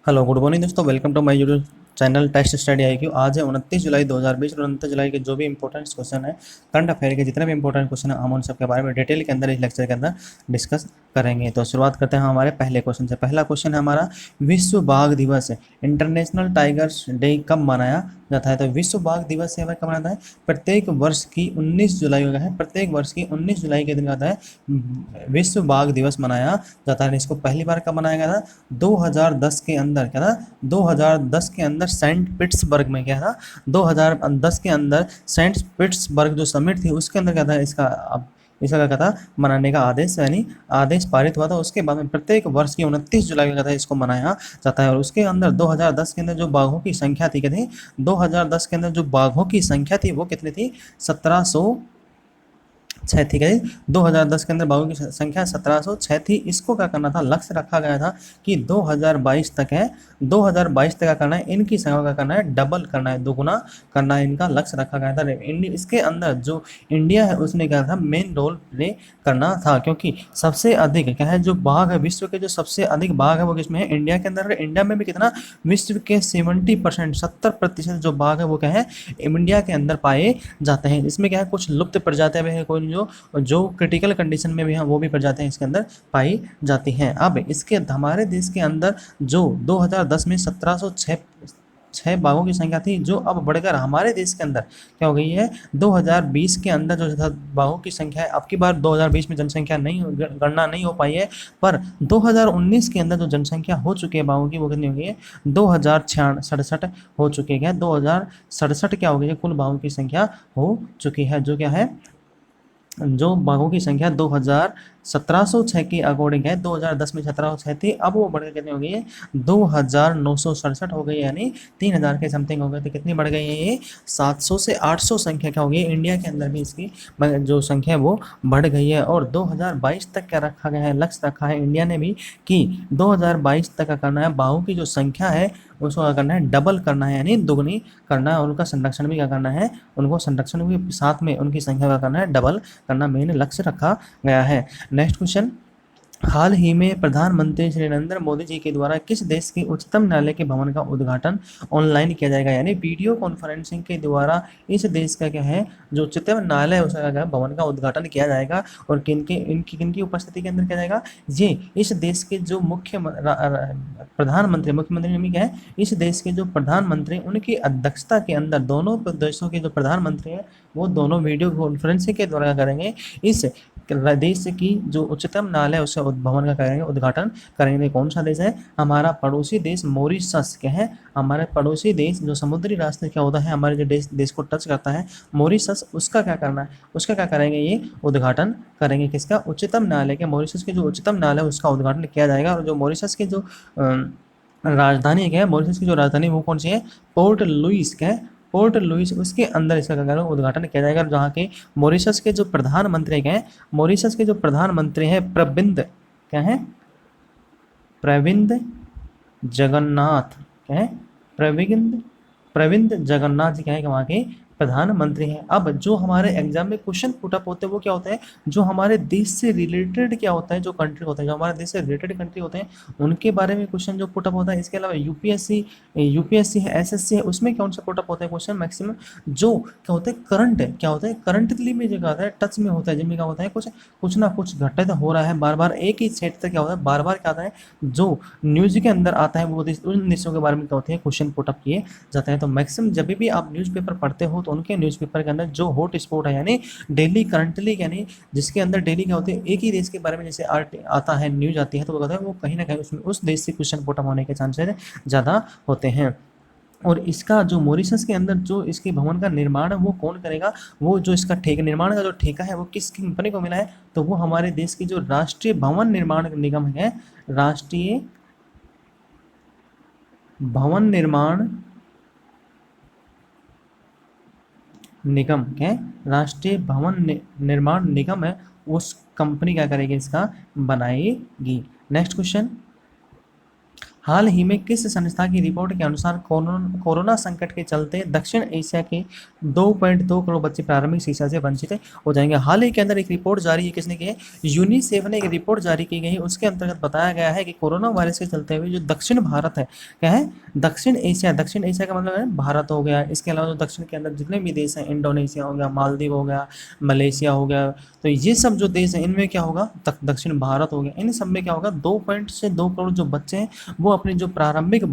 Hello good morning दोस्तों, welcome to my YouTube channel test study IQ। आज है 29 जुलाई 2020 और 29 जुलाई के जो भी इंपॉर्टेंट क्वेश्चन है, करंट अफेयर के जितने भी इंपॉर्टेंट क्वेश्चन है, हम उन सब के बारे में डिटेल के अंदर इस लेक्चर के अंदर डिस्कस करेंगे। तो शुरुआत करते हैं हमारे पहले क्वेश्चन से। पहला क्वेश्चन है हमारा, विश्व बाघ दिवस इंटरनेशनल टाइगर्स डे कब मनाया जाता है? तो विश्व बाघ दिवस से हमें कब मनाता है? प्रत्येक वर्ष की 19 जुलाई का है, प्रत्येक वर्ष की 19 जुलाई के दिन आता है विश्व बाघ दिवस मनाया जाता है। इसको पहली बार कब मनाया गया था? 2010 के अंदर। क्या था? 2010 के अंदर सेंट पीटर्सबर्ग में। क्या था? 2010 के अंदर सेंट पीटर्सबर्ग जो समिट थी उसके अंदर क्या था, इसका क्या था, मनाने का आदेश यानी आदेश पारित हुआ था। उसके बाद में प्रत्येक वर्ष की 29 जुलाई का था इसको मनाया जाता है। और उसके अंदर 2010 के अंदर जो बाघों की संख्या थी, कितनी? 2010 के अंदर जो बाघों की संख्या थी वो कितनी थी? 1706 थी। गई 2010 के अंदर बाघों की संख्या 1706 थी। इसको क्या करना था? लक्ष्य रखा गया था कि 2022 तक है, 2022 तक क्या करना है, इनकी संख्या का करना है डबल करना है, दोगुना करना है, इनका लक्ष्य रखा गया था। इसके अंदर जो इंडिया है उसने क्या था, मेन रोल प्ले करना था, क्योंकि सबसे अधिक क्या है, जो बाघ है विश्व के, जो सबसे अधिक बाघ है वो किसमें है? इंडिया के अंदर। इंडिया में भी कितना? विश्व के 70%, 70% जो बाघ है वो क्या है, इंडिया के अंदर पाए जाते हैं। इसमें क्या है, कुछ लुप्त प्रजातियां भी है, कोई जो क्रिटिकल कंडीशन में भी हैं वो भी प्रजातियां इसके अंदर पाई जाती हैं। अब इसके हमारे देश के अंदर जो 2010 में 1706 बाघों की संख्या थी, जो अब बढ़कर हमारे देश के अंदर क्या हो गई है, 2020 के अंदर जो बाघों की संख्या है, अब की बार 2020 में जनसंख्या नहीं, गणना नहीं हो पाई है, पर 2019 के अंदर जो जनसंख्या हो चुकी है बाघों की वो कितनी हो गई है? 2067 हो चुकी है। 2067 क्या हो गई है? कुल बाघों की संख्या हो चुकी है, जो क्या है, जो बाघों की संख्या 1706 के अकॉर्डिंग है। 2010 में 1706 थी, अब वो बढ़कर कितनी हो गई है? 2967 हो गई, यानी 3000 के समथिंग हो गए। तो कितनी बढ़ गई है ये? 700 से 800 संख्या क्या हो गई है? इंडिया के अंदर भी इसकी जो संख्या है वो बढ़ गई है। और 2022 तक क्या रखा गया है, लक्ष्य रखा है इंडिया ने भी कि 2022 तक का करना है, बाघों की जो संख्या है उसको क्या करना है, डबल करना है, यानी दुगनी करना है। और उनका संरक्षण भी क्या करना है, उनको संरक्षण भी साथ में उनकी संख्या का करना है, डबल करना मेन लक्ष्य रखा गया है। नेक्स्ट क्वेश्चन, हाल ही में प्रधानमंत्री श्री नरेंद्र मोदी जी के द्वारा किस देश के उच्चतम न्यायालय के भवन का उद्घाटन ऑनलाइन किया जाएगा? यानी वीडियो कॉन्फ्रेंसिंग के द्वारा इस देश का क्या है, जो उच्चतम न्यायालय है उसका क्या है, भवन का उद्घाटन किया जाएगा। और किनकी उपस्थिति के अंदर किया जाएगा? ये इस देश के जो मुख्यमंत्री में क्या है, इस देश के जो प्रधानमंत्री उनकी अध्यक्षता के अंदर दोनों देशों के जो प्रधानमंत्री हैं वो दोनों वीडियो कॉन्फ्रेंसिंग के द्वारा करेंगे, इस देश की जो उच्चतम न्यायालय उसका भवन का करेंगे, उद्घाटन करेंगे। कौन सा देश है? हमारा पड़ोसी देश मॉरिशस। क्या है? हमारे पड़ोसी देश जो समुद्री रास्ते क्या होता है, हमारे जो देश को टच करता है, मॉरिशस, उसका क्या करना है, उसका क्या करेंगे, ये उद्घाटन करेंगे। किसका? उच्चतम न्यायालय के, मॉरिशस के जो उच्चतम न्यायालय उसका उद्घाटन किया जाएगा। और जो मॉरिशस के जो राजधानी क्या है, मॉरिशस की जो राजधानी वो कौन सी है? Port Louis. क्या है? पोर्ट लुइस, उसके अंदर इसका क्या उद्घाटन किया जाएगा। जहाँ के मॉरिशस के जो प्रधानमंत्री क्या है, मॉरिशस के जो प्रधानमंत्री हैं प्रविंद, क्या है, प्रविंद जगन्नाथ। क्या है? प्रविंद प्रविंद जगन्नाथ जी क्या है कि वहाँ के प्रधानमंत्री हैं। अब जो हमारे एग्जाम में क्वेश्चन पुटअप होते हैं वो क्या होता है, जो हमारे देश से रिलेटेड क्या होता है, जो कंट्री होता है, जो हमारे देश से रिलेटेड कंट्री होते हैं उनके बारे में क्वेश्चन जो पुटअप होता है। इसके अलावा यूपीएससी है, एसएससी है, उसमें कौन सा पुटअप होता है क्वेश्चन मैक्सिमम, जो क्या होता है, करंट है, क्या होता है, करंटली में जो क्या होता है, टच में होता है, जिनमें क्या होता है, कुछ ना कुछ घटित हो रहा है बार बार एक ही सेट तक, क्या होता है, बार बार क्या आता है, जो न्यूज़ के अंदर आता है वो उन देशों के बारे में क्या होते हैं, क्वेश्चन पुटअप किए जाते हैं। तो मैक्सिमम जब भी आप न्यूज़पेपर पढ़ते हो तो उनके न्यूज़पेपर के अंदर जो हॉट स्पॉट है, यानी डेली करंटली, यानी जिसके अंदर डेली क्या होते हैं, एक ही देश के बारे में जैसे आता है, न्यूज़ आती है, तो वो कहता है वो कहीं ना कहीं उसमें उस देश से क्वेश्चन पुटअप होने के चांसेस ज़्यादा होते हैं। और इसका जो मॉरिशस के अंदर जो इसके भवन का निर्माण है वो कौन करेगा, वो जो इसका निर्माण का जो ठेका है वो किस कंपनी को मिला है, तो वो हमारे देश की जो राष्ट्रीय भवन निर्माण निगम है, राष्ट्रीय भवन निर्माण निगम है, राष्ट्रीय भवन निर्माण निगम है, उस कंपनी क्या करेगी, इसका बनाएगी। नेक्स्ट क्वेश्चन, हाल ही में किस संस्था की रिपोर्ट के अनुसार कोरोना संकट के चलते दक्षिण एशिया के 2.2 करोड़ बच्चे प्रारंभिक शिक्षा से वंचित हो जाएंगे। हाल ही के अंदर एक रिपोर्ट जारी है, किसने की है? यूनिसेफ ने एक रिपोर्ट जारी की गई है। उसके अंतर्गत बताया गया है कि कोरोना वायरस के चलते हुए जो दक्षिण भारत है, क्या है? दक्षिण एशिया का मतलब है भारत हो गया, इसके अलावा जो दक्षिण के अंदर जितने भी देश हैं, इंडोनेशिया हो गया, मालदीव हो गया, मलेशिया हो गया, तो ये सब जो देश हैं इनमें क्या होगा? दक्षिण भारत हो गया, इन सब में क्या होगा? 2 करोड़ जो बच्चे हैं वो अपनी जो प्रारंभिक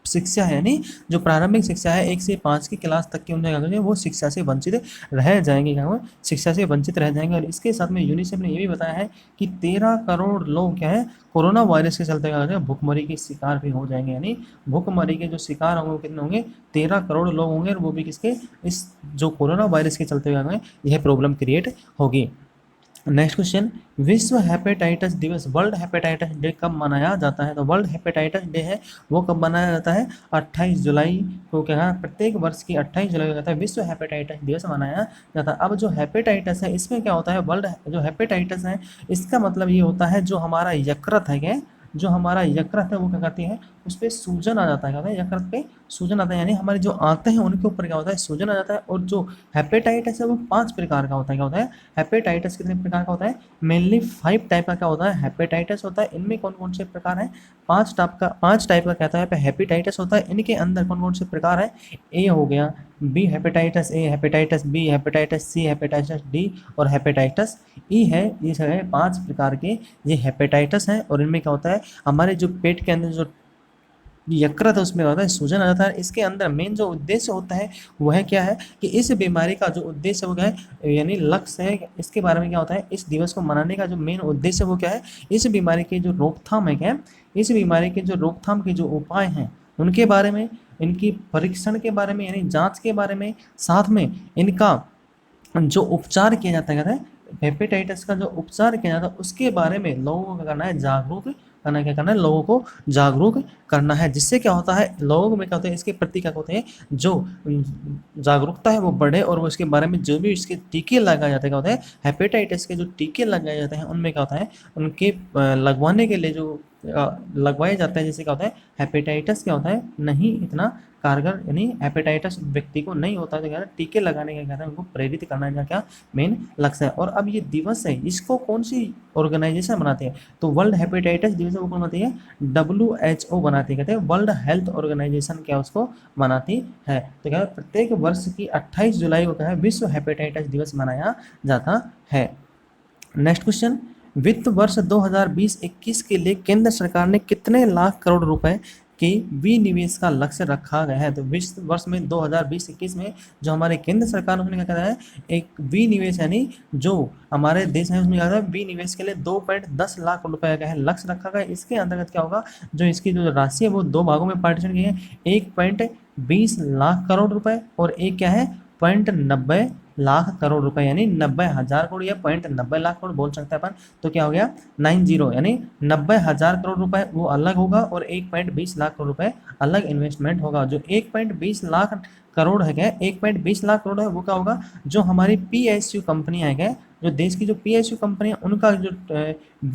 शिक्षा है, यानी जो प्रारंभिक शिक्षा है 1 से 5 की क्लास तक की, उनमें क्या करेंगे? वो शिक्षा से वंचित रह जाएंगे, क्या होगा? शिक्षा से वंचित रह जाएंगे। और इसके साथ में यूनिसेफ ने ये भी बताया है कि 13 करोड़ लोग क्या है? कोरोना वायरस के चलते क्या करेंगे? भुखमरी के शिकार भी हो जाएंगे, यानी भुखमरी के जो शिकार होंगे वो कितने होंगे? 13 करोड़ लोग होंगे, और वो भी किसके? इस जो कोरोना वायरस के चलते क्या होंगे? यह प्रॉब्लम क्रिएट होगी। नेक्स्ट क्वेश्चन, विश्व हेपेटाइटिस दिवस, वर्ल्ड हेपेटाइटिस डे कब मनाया जाता है? तो वर्ल्ड हेपेटाइटिस डे है वो कब मनाया जाता है? 28 जुलाई को, क्या है? प्रत्येक वर्ष की 28 जुलाई को कहता है विश्व हेपेटाइटिस दिवस मनाया जाता है। अब जो हेपेटाइटिस है इसमें क्या होता है? वर्ल्ड जो हेपेटाइटिस है इसका मतलब ये होता है जो हमारा यकृत है, क्या? जो हमारा यकृत है वो क्या करती है? उस पर सूजन आ जाता है, क्या होता है? यकृत पे सूजन आता है, यानी हमारे जो आंतें हैं उनके ऊपर क्या होता है? सूजन आ जाता है। और जो हेपेटाइटिस है वो 5 प्रकार का होता है, क्या होता है? हेपेटाइटिस कितने प्रकार का होता है? मेनली 5 टाइप का क्या होता है? हेपेटाइटिस होता है। इनमें कौन कौन से प्रकार हैं? 5 टाइप का कहता है हेपेटाइटिस होता है। इनके अंदर कौन कौन से प्रकार है? ए हो गया, B hepatitis A, hepatitis B, hepatitis C, hepatitis D और हेपेटाइटिस ई है। ये सब है 5 प्रकार के ये हेपेटाइटिस हैं। और इनमें क्या होता है? हमारे जो पेट के अंदर जो यकृत है उसमें होता है सूजन आ जाता है। इसके अंदर मेन जो उद्देश्य होता है वह क्या है कि इस बीमारी का जो उद्देश्य हो गया है, यानी लक्ष्य है, इसके बारे में क्या होता है? इस दिवस को मनाने का जो मेन उद्देश्य वो क्या है? इस बीमारी की जो रोकथाम है, क्या? इस बीमारी के जो रोकथाम के जो उपाय हैं उनके बारे में, इनकी परीक्षण के बारे में, यानी जांच के बारे में, साथ में इनका जो उपचार किया जाता है, कहते हैं हेपेटाइटिस का जो उपचार किया जाता है उसके बारे में लोगों को क्या करना है? जागरूक करना है। क्या करना है? लोगों को जागरूक करना है, जिससे क्या होता है? लोगों में क्या होता है? इसके प्रति क्या होते हैं? जो जागरूकता है वो बढ़े, और वो इसके बारे में जो भी इसके टीके लगाए जाते हैं, क्या होता है? हेपेटाइटिस के जो टीके लगाए जाते हैं उनमें क्या होता है? उनके लगवाने के लिए जो लगवाए जाते हैं, जैसे क्या होता है? हेपेटाइटिस क्या होता है? नहीं इतना कारगर, यानी हेपेटाइटिस व्यक्ति को नहीं होता है, तो क्या है? टीके लगाने का कहते हैं उनको प्रेरित करना है, क्या मेन लक्ष्य है। और अब ये दिवस है इसको कौन सी ऑर्गेनाइजेशन बनाती है? तो वर्ल्ड हेपेटाइटिस दिवस वो कौन बनाती है? WHO बनाती है, कहते हैं वर्ल्ड हेल्थ ऑर्गेनाइजेशन क्या उसको बनाती है। तो क्या है? प्रत्येक वर्ष की 28 जुलाई को क्या है? विश्व हेपेटाइटिस दिवस मनाया जाता है। नेक्स्ट क्वेश्चन, वित्त वर्ष 2020-21 के लिए केंद्र सरकार ने कितने लाख करोड़ रुपए के विनिवेश का लक्ष्य रखा गया है? तो वित्त वर्ष में 2020-21 में जो हमारे केंद्र सरकार ने क्या कहा है? एक विनिवेश, यानी जो हमारे देश है उसमें क्या है? विनिवेश के लिए 2.10 लाख रुपए का है लक्ष्य रखा गया है। इसके अंतर्गत क्या होगा? जो इसकी जो राशि है वो 2 भागों में पार्टीशन की है, 1.20 लाख करोड़ रुपए और एक क्या है? 0.90 लाख करोड़ रुपए, यानी 90,000 करोड़ या 0.90 लाख करोड़ बोल सकते हैं अपन। तो क्या हो गया? 90, यानी 90,000 करोड़ रुपए वो अलग होगा और 1.20 लाख करोड़ रुपए अलग इन्वेस्टमेंट होगा। जो 1.20 लाख करोड़ है, क्या 1.20 लाख करोड़ है वो क्या होगा? जो हमारी PSU कंपनियां है, क्या जो देश की जो PSU कंपनी है उनका जो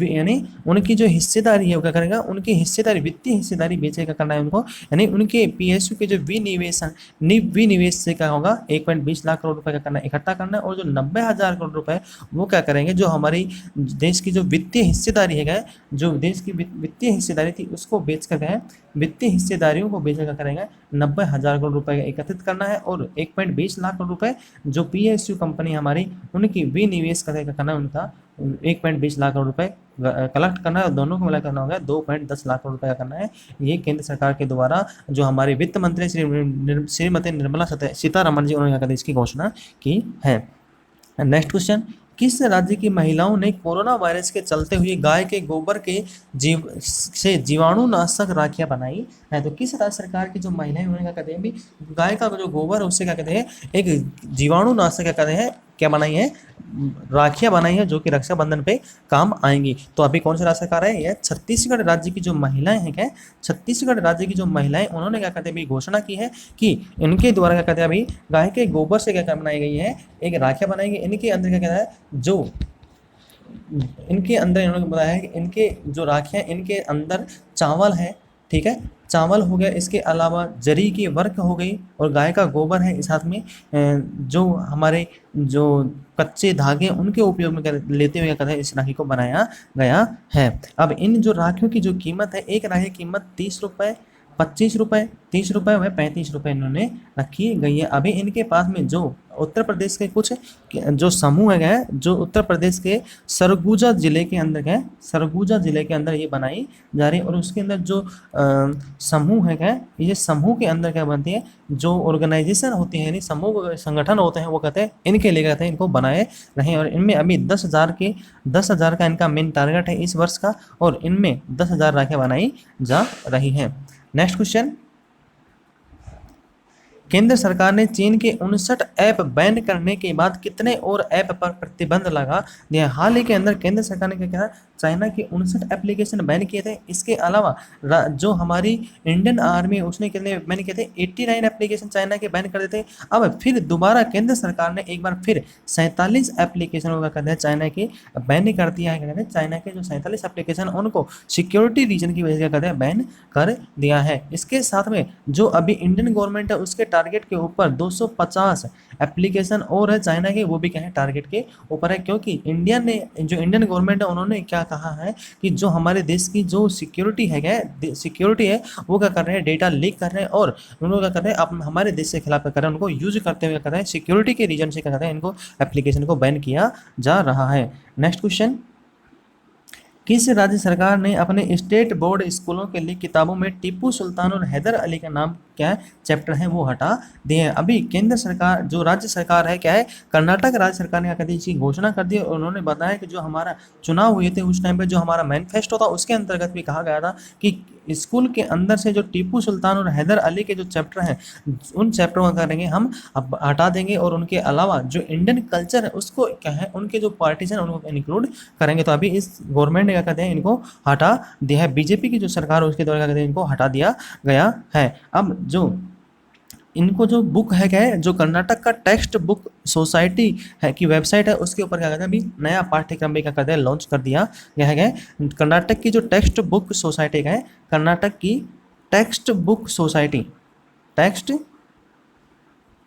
यानी उनकी जो हिस्सेदारी है वो क्या करेगा? उनकी हिस्सेदारी, वित्तीय हिस्सेदारी बेचेगा करना है उनको, यानी उनके PSU के जो विनिवेश से क्या होगा? 1.20 लाख करोड़ रुपए का करना इकट्ठा करना है। और जो 90,000 करोड़ रुपए वो क्या करेंगे? जो हमारी देश की जो वित्तीय हिस्सेदारी है, क्या जो देश की वित्तीय हिस्सेदारी थी उसको बेच कर गए, वित्तीय हिस्सेदारियों को बेचकर करेंगे 90,000 करोड़ रुपए का एकत्रित करना है। और 1.20 लाख करोड़ रुपए जो PSU कंपनी हमारी उनकी विनिवेश करना है, उनका 1.20 लाख करोड़ रुपए कलेक्ट करना है, और दोनों को मिला करना होगा 2.10 लाख करोड़ रुपए का करना है। ये केंद्र सरकार के द्वारा जो हमारे वित्त मंत्री श्रीमती निर्मला सीतारमण जी उन्होंने क्या इसकी घोषणा की है। नेक्स्ट क्वेश्चन, किस राज्य की महिलाओं ने कोरोना वायरस के चलते हुए गाय के गोबर के जीवाणुनाशक राखियां बनाई है? तो किस राज्य सरकार की जो महिलाएं उन्होंने क्या कहते हैं? भी गाय का जो गोबर है उससे क्या कहते हैं? एक जीवाणुनाशक क्या कहते हैं? क्या बनाई है? राखियां बनाई है जो कि रक्षाबंधन पे काम आएंगी। तो अभी कौन सा राज्य सरकार है? यह छत्तीसगढ़ राज्य की जो महिलाएं हैं, क्या छत्तीसगढ़ राज्य की जो महिलाएं उन्होंने क्या कहते हैं? भी घोषणा की है कि इनके द्वारा क्या कहते हैं? अभी गाय के गोबर से क्या बनाई गई है? एक राखियां बनाई गई। इनके अंदर क्या कहता है? जो इनके अंदर इन्होंने बताया है कि इनके जो राखियां इनके अंदर चावल है, ठीक है, चावल हो गया, इसके अलावा जरी की वर्क हो गई और गाय का गोबर है, साथ में जो हमारे जो कच्चे धागे उनके उपयोग में लेते हुए कहते हैं इस राखी को बनाया गया है। अब इन जो राखियों की जो कीमत है, एक राखी की कीमत 30 रुपये, 25 रुपये, 30 रुपये व 35 रुपये इन्होंने रखी गई है। अभी इनके पास में जो उत्तर प्रदेश के कुछ जो समूह है, जो उत्तर प्रदेश के सरगुजा जिले के अंदर है, सरगुजा जिले के अंदर ये बनाई जा रही है। और उसके अंदर जो समूह है, ये समूह के अंदर क्या बनती है, जो ऑर्गेनाइजेशन होती है, यानी समूह संगठन होते हैं, वो कहते हैं इनके लिए कहते हैं इनको बनाए रहे। और इनमें अभी 10,000 का इनका मेन टारगेट है इस वर्ष का, और इनमें 10,000 राखें बनाई जा रही हैं। नेक्स्ट क्वेश्चन, केंद्र सरकार ने चीन के 59 ऐप बैन करने के बाद कितने और ऐप पर प्रतिबंध लगा दिया? हाल ही के अंदर केंद्र सरकार ने क्या किया, चाइना के 59 एप्लीकेशन बैन किए थे। इसके अलावा जो हमारी इंडियन आर्मी है उसने कितने बैन किए थे, 89 एप्लीकेशन चाइना के बैन कर देते। अब फिर दोबारा केंद्र सरकार ने एक बार फिर 47 एप्लीकेशन का कहते हैं चाइना के बैन कर दिया है। कहते हैं चाइना के जो 47 एप्लीकेशन उनको सिक्योरिटी रीजन की वजह से कहते हैं बैन कर दिया है। इसके साथ में जो अभी इंडियन गवर्नमेंट है उसके टारगेट के ऊपर 250 एप्लीकेशन और है चाइना के, वो भी क्या है टारगेट के ऊपर है। क्योंकि इंडिया ने जो इंडियन गवर्नमेंट है उन्होंने क्या कहा है कि जो हमारे देश की जो सिक्योरिटी है वो क्या कर रहे हैं, डेटा लीक कर रहे हैं, और उन्होंने क्या कर रहे हैं आप हमारे देश के खिलाफ क्या कर रहे हैं, उनको यूज करते हुए कर रहे हैं सिक्योरिटी के रीजन से क्या कर रहे हैं, इनको एप्लीकेशन को बैन किया जा रहा है। नेक्स्ट क्वेश्चन, किस राज्य सरकार ने अपने स्टेट बोर्ड स्कूलों के लिए किताबों में टीपू सुल्तान और हैदर अली का नाम क्या है चैप्टर है वो हटा दिए हैं? अभी केंद्र सरकार जो राज्य सरकार है क्या है, कर्नाटक राज्य सरकार ने क्या कर दी, इसकी घोषणा कर दी। और उन्होंने बताया कि जो हमारा चुनाव हुए थे उस टाइम पे जो हमारा मैनिफेस्टो था उसके अंतर्गत भी कहा गया था कि स्कूल के अंदर से जो टीपू सुल्तान और हैदर अली के जो चैप्टर हैं उन चैप्टरों का करेंगे हम अब हटा देंगे, और उनके अलावा जो इंडियन कल्चर है उसको क्या है उनके जो पार्टीज हैं उनको इंक्लूड करेंगे। तो अभी इस गवर्नमेंट ने क्या कहते हैं इनको हटा दिया है, बीजेपी की जो सरकार है उसके द्वारा क्या कहते हैं इनको हटा दिया गया है। अब जो इनको जो बुक है क्या है, जो कर्नाटक का टेक्स्ट बुक सोसाइटी है की वेबसाइट है उसके ऊपर क्या कहते हैं अभी नया पाठ्यक्रम भी क्या कहते हैं लॉन्च कर दिया गया है। कर्नाटक की जो टेक्स्ट बुक सोसाइटी का है, कर्नाटक की text book society, text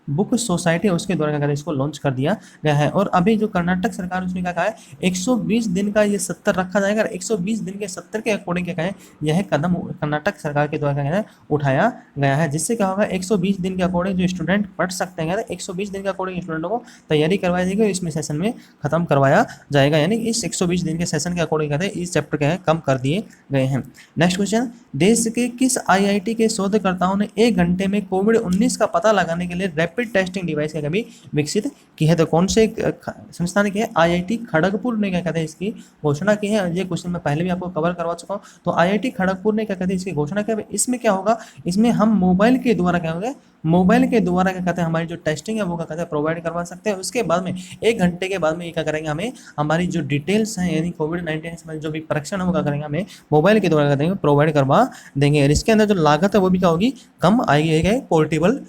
book society उसके द्वारा क्या कहते हैं इसको लॉन्च कर दिया गया है। और अभी जो कर्नाटक सरकार उसने क्या कहा है 120 दिन का ये 70 रखा जाएगा, 120 दिन के 70 के अकॉर्डिंग क्या कहें यह कदम कर्नाटक सरकार के द्वारा क्या है उठाया गया है। जिससे क्या होगा 120 दिन के अकॉर्डिंग जो स्टूडेंट पढ़ सकते हैं 120 दिन के अकॉर्डिंग स्टूडेंटों को तैयारी करवाई जाएगी और इसमें सेशन में खत्म करवाया जाएगा, यानी इस 120 दिन के सेशन के अकॉर्डिंग कहते हैं इस चैप्टर क्या है कम कर दिए गए हैं। नेक्स्ट क्वेश्चन, देश के किस IIT के शोधकर्ताओं ने 1 घंटे में कोविड-19 का पता लगाने के लिए रैपिड टेस्टिंग डिवाइस क्या कभी विकसित की है? तो कौन से संस्थान की है? IIT खड़गपुर ने क्या कहते हैं इसकी घोषणा की है। ये क्वेश्चन मैं पहले भी आपको कवर करवा चुका हूँ। तो IIT खड़गपुर ने क्या कहते हैं इसकी घोषणा की। इसमें क्या होगा, इसमें हम मोबाइल के द्वारा क्या होगा, मोबाइल के द्वारा क्या कहते हैं हमारी जो टेस्टिंग है वो क्या कहते हैं प्रोवाइड करवा सकते हैं। उसके बाद में 1 घंटे के बाद में ये क्या करेंगे, हमें हमारी जो डिटेल्स हैं यानी कोविड-19 से जो भी परीक्षण है वो क्या करेंगे हमें मोबाइल के द्वारा क्या प्रोवाइड करवा देंगे। और इसके अंदर जो लागत है वो भी क्या होगी कम आएगी। पोर्टेबल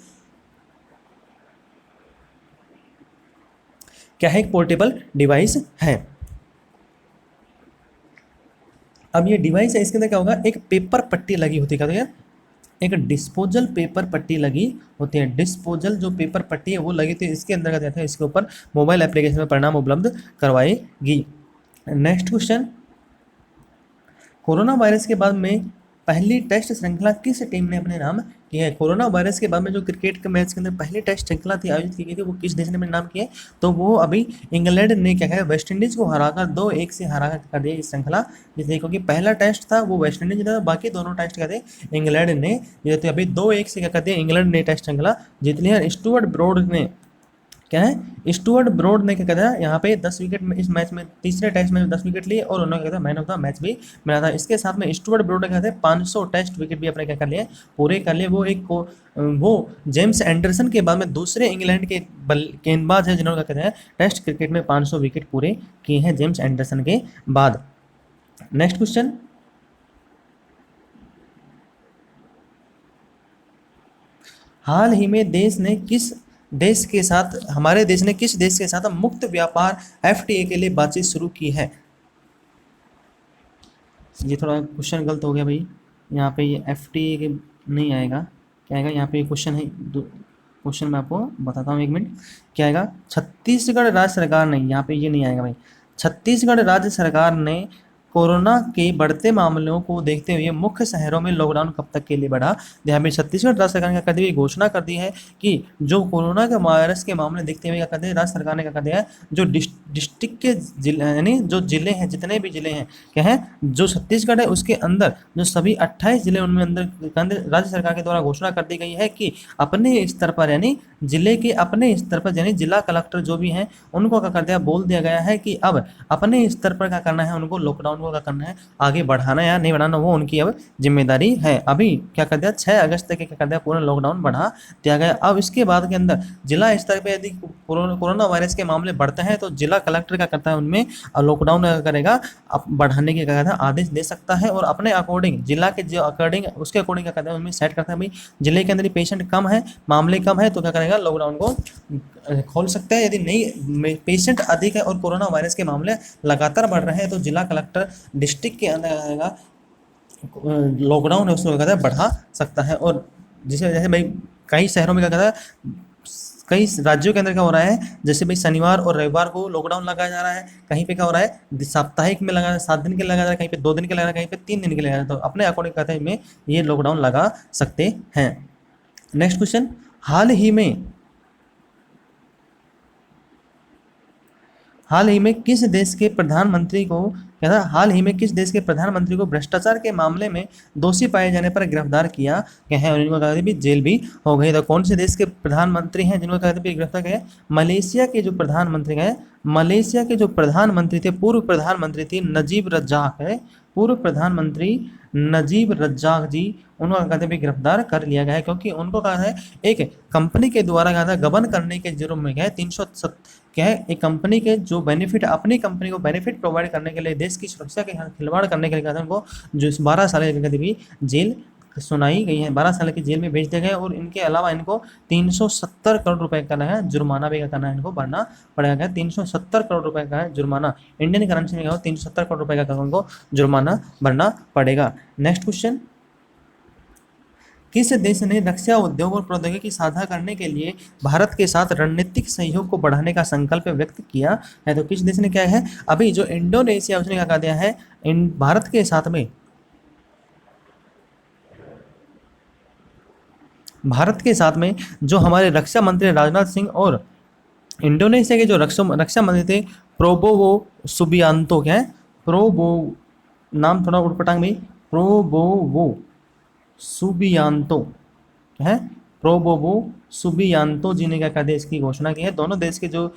क्या है, एक पोर्टेबल डिवाइस है। अब ये डिवाइस है इसके अंदर क्या होगा, एक पेपर पट्टी लगी होती है, क्या एक डिस्पोजल पेपर पट्टी लगी होती है। डिस्पोजल जो पेपर पट्टी है वो लगी थी, इसके अंदर क्या कहते हैं इसके ऊपर मोबाइल एप्लीकेशन में परिणाम उपलब्ध करवाएगी। नेक्स्ट क्वेश्चन, कोरोना वायरस के बाद में पहली टेस्ट श्रृंखला किस टीम ने अपने नाम की है? कोरोना वायरस के बाद में जो क्रिकेट के मैच के अंदर पहली टेस्ट श्रृंखला थी आयोजित की गई थी वो किस देश ने अपने नाम की है? तो वो अभी इंग्लैंड ने क्या है वेस्ट इंडीज को हराकर 2-1 से हरा कर दिया इस श्रृंखला जिसने, क्योंकि पहला टेस्ट था वो वेस्ट इंडीज ने, बाकी दोनों टेस्ट क्या थे इंग्लैंड ने जीते थे। अभी 2-1 से क्या कहते हैं इंग्लैंड ने टेस्ट श्रृंखला जीत लिया। स्टुअर्ट ब्रॉड ने क्या है, स्टुअर्ट ब्रॉड ने क्या कहता है यहाँ पे 10 विकेट में इस मैच में तीसरे टेस्ट में 10 विकेट लिए और उन्होंने कहता है मैन ऑफ द मैच भी मिला था। इसके साथ में स्टुअर्ट ब्रॉड ने कहते हैं 500 टेस्ट विकेट भी अपने क्या कर लिए पूरे कर लिए। वो जेम्स एंडरसन के बाद में दूसरे इंग्लैंड के गेंदबाज है जिन्होंने क्या कहते हैं टेस्ट क्रिकेट में 500 विकेट पूरे किए हैं जेम्स एंडरसन के बाद। नेक्स्ट क्वेश्चन, हाल ही में हमारे देश ने किस देश के साथ मुक्त व्यापार FTA के लिए बातचीत शुरू की है? ये थोड़ा क्वेश्चन गलत हो गया भाई। यहाँ पे ये FTA के नहीं आएगा, क्या आएगा यहाँ पे क्वेश्चन है, क्वेश्चन मैं आपको बताता हूँ, 1 मिनट। क्या आएगा, छत्तीसगढ़ राज्य सरकार ने, यहाँ पे ये नहीं आएगा भाई। छत्तीसगढ़ राज्य सरकार ने कोरोना के बढ़ते मामलों को देखते हुए मुख्य शहरों में लॉकडाउन कब तक के लिए बढ़ा। यहाँ पे छत्तीसगढ़ राज्य सरकार ने क्या कर दी, घोषणा कर दी है कि जो कोरोना के वायरस के मामले देखते हुए क्या कर दिया, राज्य सरकार ने क्या कर दिया है, जो डिस्ट्रिक्ट के जिले यानी जो जिले हैं, जितने भी जिले हैं क्या है, जो छत्तीसगढ़ है उसके अंदर जो सभी 28 जिले उनमें अंदर राज्य सरकार के द्वारा घोषणा कर दी गई है कि अपने स्तर पर यानी जिले के अपने स्तर पर यानी जिला कलेक्टर जो भी हैं उनको क्या कर दिया, बोल दिया गया है कि अब अपने स्तर पर क्या करना है, उनको लॉकडाउन को क्या करना है, आगे बढ़ाना या नहीं बढ़ाना वो उनकी अब जिम्मेदारी है। अभी क्या कर दिया, 6 अगस्त तक क्या कर दिया, पूरा लॉकडाउन बढ़ा दिया गया। अब इसके बाद के अंदर जिला स्तर पर यदि कोरोना वायरस के मामले बढ़ते हैं तो जिला कलेक्टर क्या करता है, उनमें लॉकडाउन करेगा, बढ़ाने के क्या कहता है, आदेश दे सकता है और अपने अकॉर्डिंग जिला के जो अकॉर्डिंग उसके अकॉर्डिंग क्या करता है, उनमें सेट करता है भाई जिले के अंदर पेशेंट कम है, मामले कम है तो क्या करेगा, लॉकडाउन को खोल सकता है। यदि नहीं पेशेंट अधिक है और कोरोना वायरस के मामले लगातार बढ़ रहे हैं तो जिला कलेक्टर डिस्ट्रिक्ट के अंदर आएगा लॉकडाउन है उसको कहता है बढ़ा सकता है। और जैसे जैसे भाई कई शहरों में क्या कहता है, कई राज्यों के अंदर क्या हो रहा है, जैसे भाई शनिवार और रविवार को लॉकडाउन लगाया जा रहा है, कहीं पे क्या हो रहा है साप्ताहिक में लगा 7 दिन के लगाया जा रहा है, कहीं पे 2 दिन के लगा रहा है, कहीं पे 3 दिन के लगाया जा रहा है, तो अपने अकॉर्डिंग कहते हैं में ये लॉकडाउन लगा सकते हैं। नेक्स्ट क्वेश्चन, हाल ही में किस देश के प्रधानमंत्री को क्या था, हाल ही में किस देश के प्रधानमंत्री को भ्रष्टाचार के मामले में दोषी पाए जाने पर गिरफ्तार किया गया है और इनको कहते भी जेल भी हो गई। तो कौन से देश के प्रधानमंत्री हैं जिनको कहते भी गिरफ्तार किया, मलेशिया के जो प्रधानमंत्री हैं, मलेशिया के जो प्रधानमंत्री थे, पूर्व प्रधानमंत्री थे नजीब रज्जाक है, पूर्व प्रधानमंत्री नजीब रज्जाक जी, उनको कहते भी गिरफ्तार कर लिया गया है क्योंकि उनको कहा है एक कंपनी के द्वारा कहा था गबन करने के जुर्म में गए 307 क्या है, एक कंपनी के जो बेनिफिट अपनी कंपनी को बेनिफिट प्रोवाइड करने के लिए देश की सुरक्षा के साथ खिलवाड़ करने के लिए कहते हैं उनको जो 12 साल की भी जेल सुनाई गई है, 12 साल की जेल में भेज दिए गए और इनके अलावा इनको 370 करोड़ रुपए का है जुर्माना भी करना है, इनको भरना पड़ेगा। 370 करोड़ रुपए का है जुर्माना, इंडियन करेंसी में 370 करोड़ रुपए का उनको जुर्माना भरना पड़ेगा। नेक्स्ट क्वेश्चन, किस देश ने रक्षा उद्योग और प्रौद्योगिकी साझा करने के लिए भारत के साथ रणनीतिक सहयोग को बढ़ाने का संकल्प व्यक्त किया है? तो किस देश ने क्या है, अभी जो इंडोनेशिया उसने क्या कहा दिया है, इन भारत के साथ में जो हमारे रक्षा मंत्री राजनाथ सिंह और इंडोनेशिया के जो रक्षा मंत्री थे प्रोबोवो सुबियांतो, क्या है प्रोबो, नाम थोड़ा उटपटांग भाई, प्रोबोवो सुबियांतो है, प्रोबोवो सुबियांतो जी ने क्या कर दिया, इसकी घोषणा की है। दोनों देश के जो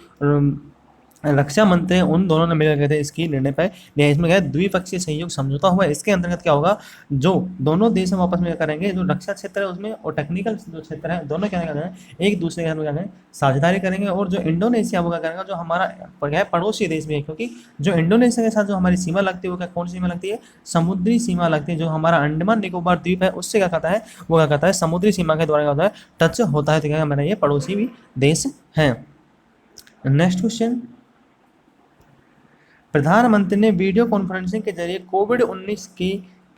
रक्षा मंत्री हैं उन दोनों ने मिलकर कहते हैं इसकी निर्णय पर लिया। इसमें क्या द्विपक्षीय सहयोग समझौता हुआ है, इसके अंतर्गत क्या होगा, जो दोनों देश हम आपस में करेंगे, जो रक्षा क्षेत्र है उसमें और टेक्निकल जो क्षेत्र है दोनों क्या करेंगे, एक दूसरे के साथ क्या करेंगे, साझेदारी करेंगे। और जो इंडोनेशिया वो क्या करेगा, जो हमारा क्या है पड़ोसी देश भी है, क्योंकि जो इंडोनेशिया के साथ जो हमारी सीमा लगती है वो क्या कौन सी सीमा लगती है, समुद्री सीमा लगती है। जो हमारा अंडमान निकोबार द्वीप है उससे क्या कहता है, वो क्या कहता है समुद्री सीमा के द्वारा क्या होता है टच होता है, तो क्या हमारा ये पड़ोसी भी देश है। नेक्स्ट क्वेश्चन, प्रधानमंत्री ने वीडियो कॉन्फ्रेंसिंग के जरिए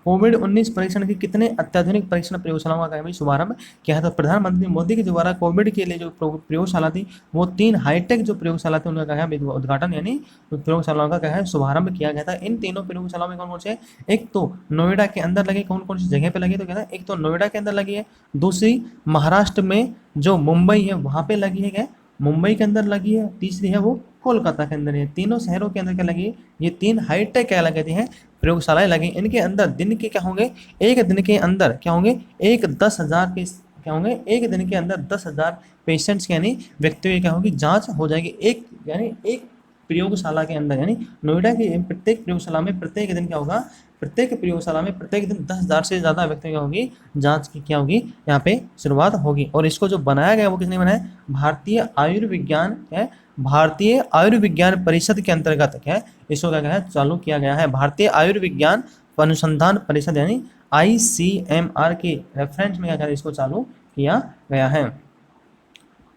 कोविड-19 परीक्षण की कितने अत्याधुनिक परीक्षण प्रयोगशालाओं का शुभारंभ किया है? तो प्रधानमंत्री मोदी के द्वारा कोविड के लिए जो प्रयोगशाला थी वो 3 हाईटेक जो प्रयोगशाला थी उनका क्या है उद्घाटन यानी प्रयोगशालाओं का क्या है शुभारंभ किया गया था। इन तीनों प्रयोगशालाओं में कौन कौन से, एक तो नोएडा के अंदर लगी, कौन कौन सी जगह पे लगी, तो कहता है एक तो नोएडा के अंदर लगी है, दूसरी महाराष्ट्र में जो मुंबई है वहाँ पे लगी है, क्या मुंबई के अंदर लगी है, तीसरी है वो कोलकाता के अंदर है। तीनों शहरों के अंदर क्या लगी है, ये 3 हाईटेक क्या लगती हैं प्रयोगशालाएं लगी। इनके अंदर दिन के क्या होंगे, एक दिन के अंदर क्या होंगे, एक 10,000 के क्या होंगे, एक दिन के अंदर 10,000 पेशेंट्स यानी व्यक्तियों की क्या होगी जांच हो जाएगी, एक यानी एक प्रयोगशाला के अंदर। यानी नोएडा की प्रत्येक प्रयोगशाला में प्रत्येक दिन क्या होगा, प्रत्येक प्रयोगशाला में प्रत्येक दिन 10,000 से ज़्यादा व्यक्तियों की होगी जांच की क्या होगी यहाँ पे शुरुआत होगी। और इसको जो बनाया गया वो किसने बनाया, भारतीय आयुर्विज्ञान है, भारतीय आयुर्विज्ञान परिषद के अंतर्गत क्या है इसको क्या है चालू किया गया है। भारतीय आयुर्विज्ञान अनुसंधान परिषद यानी ICMR के रेफरेंस में क्या इसको चालू किया गया है।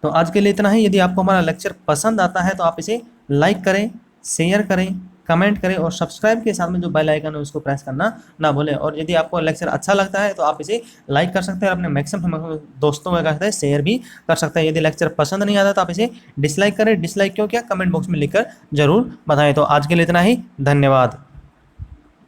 तो आज के लिए इतना ही। यदि आपको हमारा लेक्चर पसंद आता है तो आप इसे लाइक करें, शेयर करें कमेंट करें और सब्सक्राइब के साथ में जो बेल आइकन है उसको प्रेस करना ना भूलें। और यदि आपको लेक्चर अच्छा लगता है तो आप इसे लाइक कर सकते हैं और अपने मैक्सिमम दोस्तों में कर सकते हैं, शेयर भी कर सकते हैं। यदि लेक्चर पसंद नहीं आता तो आप इसे डिसलाइक करें। डिसलाइक क्यों किया, कमेंट बॉक्स में लिखकर जरूर बताएं। तो आज के लिए इतना ही, धन्यवाद।